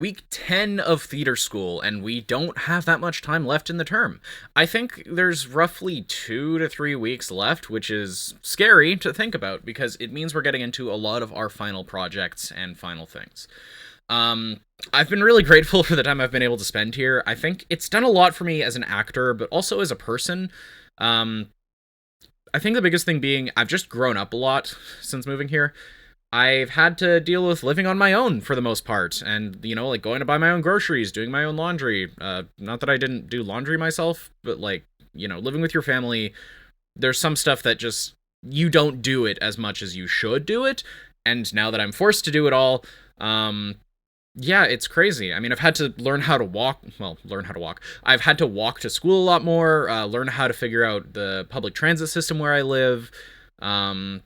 week 10 of theater school, and we don't have that much time left in the term. I think there's roughly 2 to 3 weeks left, which is scary to think about because it means we're getting into a lot of our final projects and final things. Um, I've been really grateful for the time I've been able to spend here. I think it's done a lot for me as an actor, but also as a person. Um, I think the biggest thing being I've just grown up a lot since moving here. I've had to deal with living on my own for the most part, and like going to buy my own groceries, doing my own laundry. Not that I didn't do laundry myself, but like living with your family, there's some stuff that just you don't do it as much as you should do it. And now that I'm forced to do it all, yeah, it's crazy. I mean, I've had to learn how to walk. Well, learn how to walk. I've had to walk to school a lot more. Learn how to figure out the public transit system where I live. Um,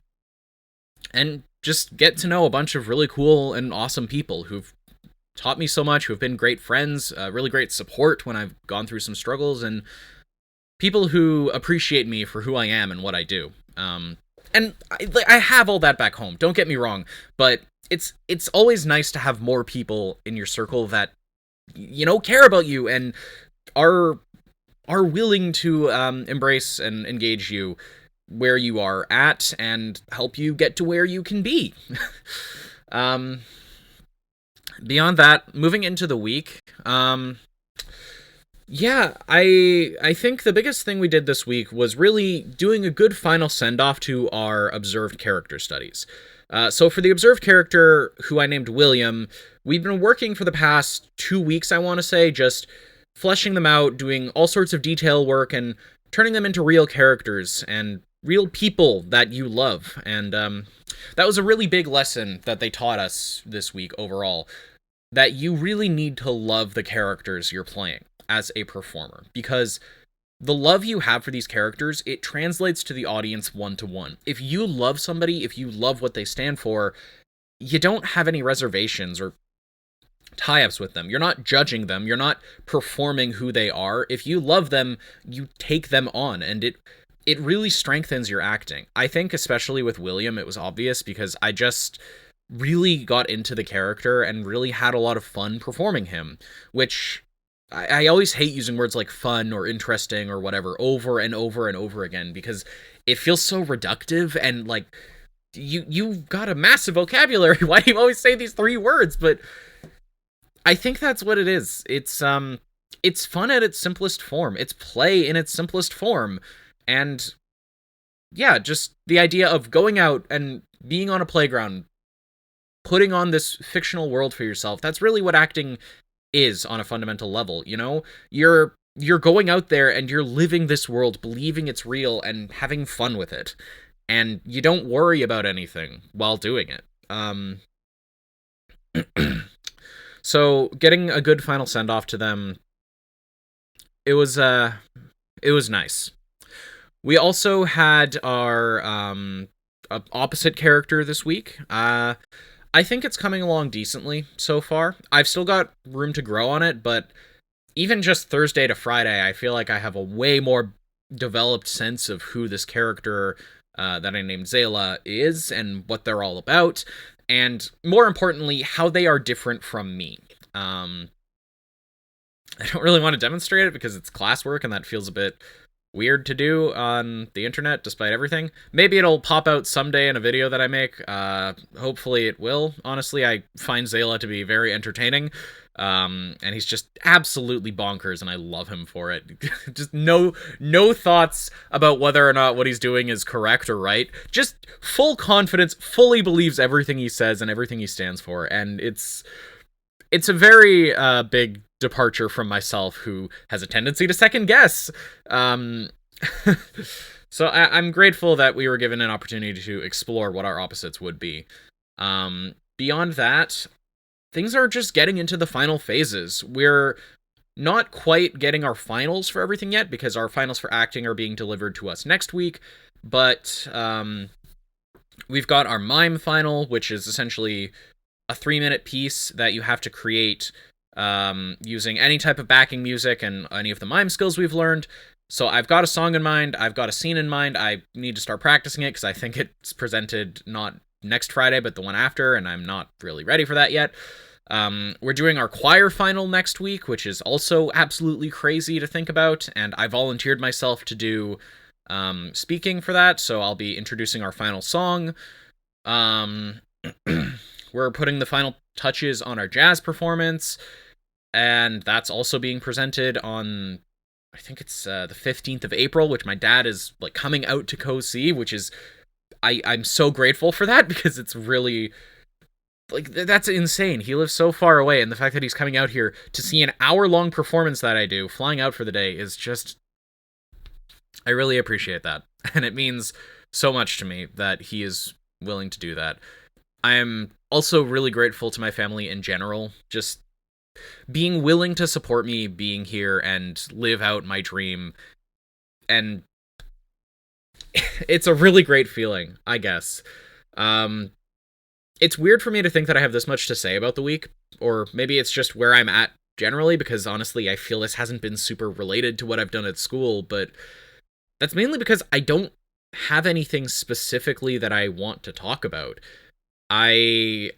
and just get to know a bunch of really cool and awesome people who've taught me so much, who've been great friends, really great support when I've gone through some struggles, and people who appreciate me for who I am and what I do. And I have all that back home. Don't get me wrong, but it's always nice to have more people in your circle that care about you and are willing to embrace and engage you where you are at and help you get to where you can be. um, Beyond that, moving into the week, yeah, I think the biggest thing we did this week was really doing a good final send-off to our observed character studies. So for the observed character, who I named William, we've been working for the past 2 weeks, I want to say, just fleshing them out, doing all sorts of detail work, and turning them into real characters and real people that you love. And that was a really big lesson that they taught us this week overall, that you really need to love the characters you're playing as a performer, because the love you have for these characters, it translates to the audience one-to-one. If you love somebody, if you love what they stand for, you don't have any reservations or tie-ups with them. You're not judging them. You're not performing who they are. If you love them, you take them on, and it really strengthens your acting. I think especially with William, it was obvious because I just really got into the character and really had a lot of fun performing him, which I always hate using words like fun or interesting or whatever over and over and over again because it feels so reductive and like you've got a massive vocabulary. Why do you always say these three words? But I think that's what it is. It's fun at its simplest form. It's play in its simplest form. And yeah, just the idea of going out and being on a playground, putting on this fictional world for yourself. That's really what acting is on a fundamental level, You're going out there and you're living this world, believing it's real and having fun with it. And you don't worry about anything while doing it. So getting a good final send off to them, it was nice. We also had our opposite character this week. I think it's coming along decently so far. I've still got room to grow on it, but even just Thursday to Friday, I feel like I have a way more developed sense of who this character that I named Zayla is and what they're all about, and more importantly, how they are different from me. I don't really want to demonstrate it because it's classwork and that feels a bit weird to do on the internet despite everything. Maybe it'll pop out someday in a video that I make. Hopefully it will. Honestly, I find Zayla to be very entertaining. And he's just absolutely bonkers and I love him for it. Just no thoughts about whether or not what he's doing is correct or right. Just full confidence, fully believes everything he says and everything he stands for. And it's a very big departure from myself, who has a tendency to second guess. So I'm grateful that we were given an opportunity to explore what our opposites would be. Beyond that, things are just getting into the final phases. We're not quite getting our finals for everything yet, because our finals for acting are being delivered to us next week, but we've got our mime final, which is essentially a 3-minute piece that you have to create using any type of backing music and any of the mime skills we've learned. So I've got a song in mind, I've got a scene in mind, I need to start practicing it because I think it's presented not next Friday, but the one after, and I'm not really ready for that yet. We're doing our choir final next week, which is also absolutely crazy to think about, and I volunteered myself to do speaking for that, so I'll be introducing our final song. We're putting the final touches on our jazz performance, and that's also being presented on, I think it's the 15th of April, which my dad is like coming out to go see, which is I'm so grateful for that, because it's really like that's insane. He lives so far away, and the fact that he's coming out here to see an hour-long performance that I do, flying out for the day, is just, I really appreciate that. And it means so much to me that he is willing to do that. I am also really grateful to my family in general, just being willing to support me being here and live out my dream. And it's a really great feeling, I guess. It's weird for me to think that I have this much to say about the week, or maybe it's just where I'm at generally, because honestly, I feel this hasn't been super related to what I've done at school, but that's mainly because I don't have anything specifically that I want to talk about. I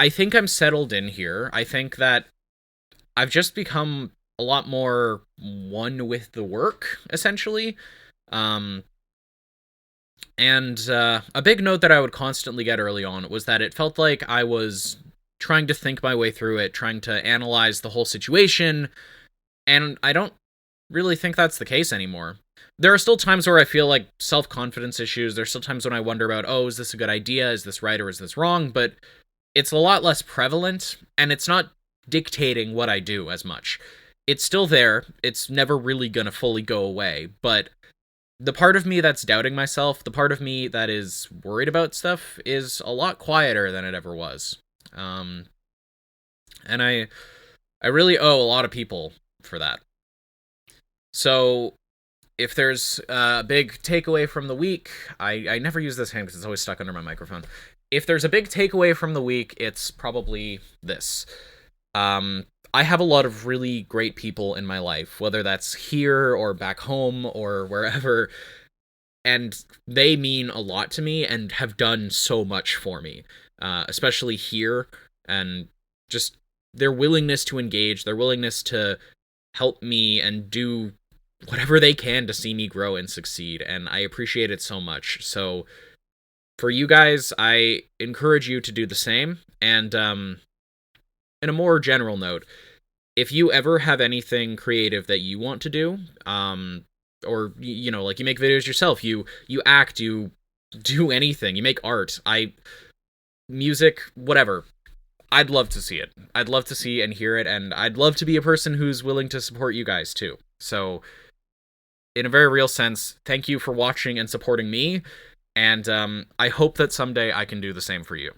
think I'm settled in here. I think that I've just become a lot more one with the work, essentially. And a big note that I would constantly get early on was that it felt like I was trying to think my way through it, trying to analyze the whole situation, and I don't really think that's the case anymore. There are still times where I feel like self-confidence issues. There's still times when I wonder about, oh, is this a good idea? Is this right or is this wrong? But it's a lot less prevalent, and it's not dictating what I do as much. It's still there. It's never really gonna fully go away, but the part of me that's doubting myself, the part of me that is worried about stuff, is a lot quieter than it ever was. And I really owe a lot of people for that. So if there's a big takeaway from the week, I never use this hand because it's always stuck under my microphone. If there's a big takeaway from the week, it's probably this. I have a lot of really great people in my life, whether that's here or back home or wherever, and they mean a lot to me and have done so much for me, especially here, and just their willingness to engage, their willingness to help me and do whatever they can to see me grow and succeed, and I appreciate it so much. So for you guys, I encourage you to do the same, and in a more general note, if you ever have anything creative that you want to do, or, you know, like you make videos yourself, you act, you do anything, you make art, music, whatever, I'd love to see it. I'd love to see and hear it, and I'd love to be a person who's willing to support you guys too. So, in a very real sense, thank you for watching and supporting me, and I hope that someday I can do the same for you.